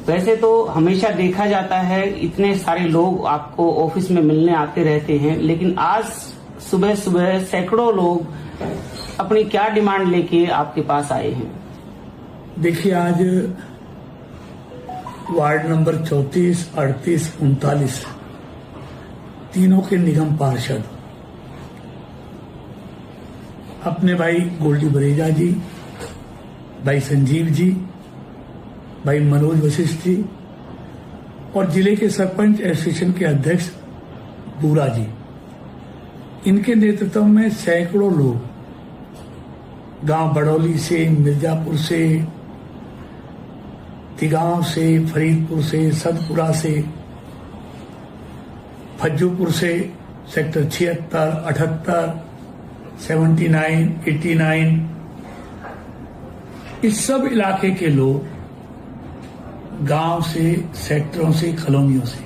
वैसे तो हमेशा देखा जाता है इतने सारे लोग आपको ऑफिस में मिलने आते रहते हैं, लेकिन आज सुबह सुबह सैकड़ों लोग अपनी क्या डिमांड लेके आपके पास आए हैं? देखिए, आज वार्ड नंबर 34, 38, 39 तीनों के निगम पार्षद अपने भाई गोल्डी बरेजा जी, भाई संजीव जी, भाई मनोज वशिष्ठ जी और जिले के सरपंच एसोसिएशन के अध्यक्ष बूरा जी, इनके नेतृत्व में सैकड़ों लोग गांव बड़ौली से, मिर्जापुर से, तिगांव से, फरीदपुर से, सतपुरा से, फज्जूपुर से, सेक्टर 76, 78, 79, 89 इस सब इलाके के लोग गांव से, सेक्टरों से, कॉलोनियों से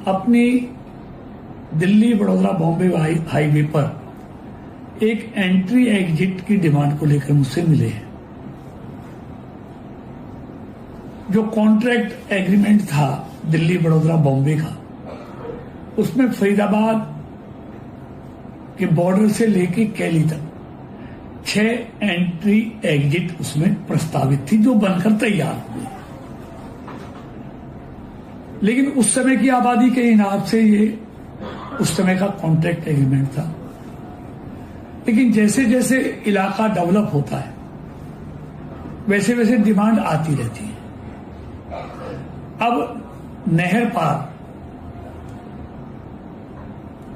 अपनी दिल्ली बड़ौदा बॉम्बे हाईवे पर एक एंट्री एग्जिट की डिमांड को लेकर मुझसे मिले हैं। जो कॉन्ट्रैक्ट एग्रीमेंट था दिल्ली बड़ौदा बॉम्बे का, उसमें फरीदाबाद के बॉर्डर से लेके कैली तक 6 एंट्री एग्जिट उसमें प्रस्तावित थी, जो बनकर तैयार हुई। लेकिन उस समय की आबादी के हिसाब से ये उस समय का कॉन्ट्रैक्ट एग्रीमेंट था। लेकिन जैसे जैसे इलाका डेवलप होता है वैसे वैसे डिमांड आती रहती है। अब नहर पार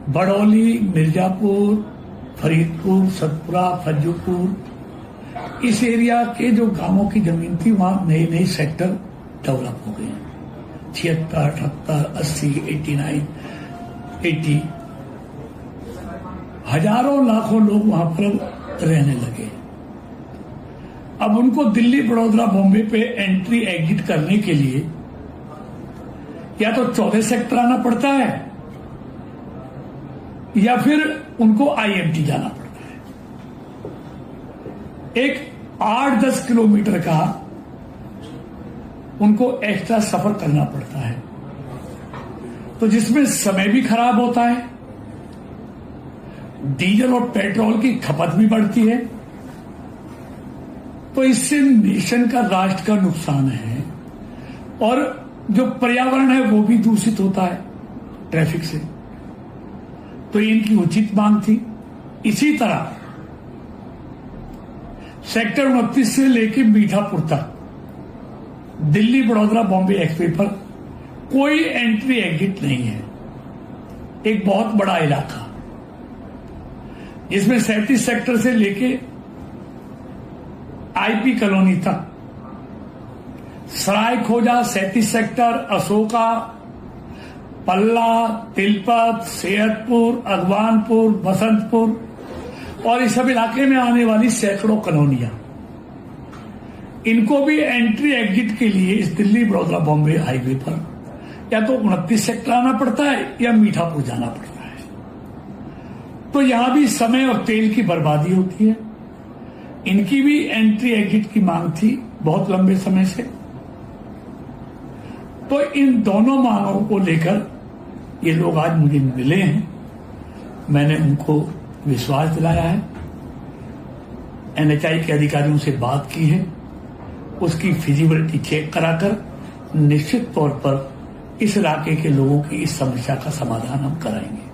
बड़ौली, मिर्जापुर, फरीदपुर, सतपुरा, फज्जूपुर इस एरिया के जो गांवों की जमीन थी वहां नए नए सेक्टर डेवलप हो गए। 76, 78, 80, 89, 80 हजारों लाखों लोग वहां पर रहने लगे। अब उनको दिल्ली बड़ौदा बॉम्बे पे एंट्री एग्जिट करने के लिए या तो 14 सेक्टर आना पड़ता है या फिर उनको आईएमटी जाना पड़ता है। एक 8-10 किलोमीटर का उनको एक्स्ट्रा सफर करना पड़ता है, तो जिसमें समय भी खराब होता है, डीजल और पेट्रोल की खपत भी बढ़ती है। तो इससे नेशन का, राष्ट्र का नुकसान है और जो पर्यावरण है वो भी दूषित होता है ट्रैफिक से। तो इनकी उचित मांग थी। इसी तरह सेक्टर 29 से लेकर मीठापुर तक दिल्ली बड़ौदा बॉम्बे एक्सप्रेस पर कोई एंट्री एग्जिट नहीं है। एक बहुत बड़ा इलाका जिसमें 37 सेक्टर से लेके आईपी कॉलोनी तक, सराय खोजा 37 सेक्टर, अशोका, पल्ला, तिलपत, सेहतपुर, अगवानपुर, बसंतपुर और इस सब इलाके में आने वाली सैकड़ों कॉलोनियां, इनको भी एंट्री एग्जिट के लिए इस दिल्ली बड़ौदा बॉम्बे हाईवे पर या तो 29 सेक्टर आना पड़ता है या मीठापुर जाना पड़ता है। तो यहां भी समय और तेल की बर्बादी होती है। इनकी भी एंट्री एग्जिट की मांग थी बहुत लंबे समय से। तो इन दोनों मांगों को लेकर ये लोग आज मुझे मिले हैं। मैंने उनको विश्वास दिलाया है, एनएचआई के अधिकारियों से बात की है, उसकी फिजिबिलिटी चेक कराकर निश्चित तौर पर इस इलाके के लोगों की इस समस्या का समाधान हम कराएंगे।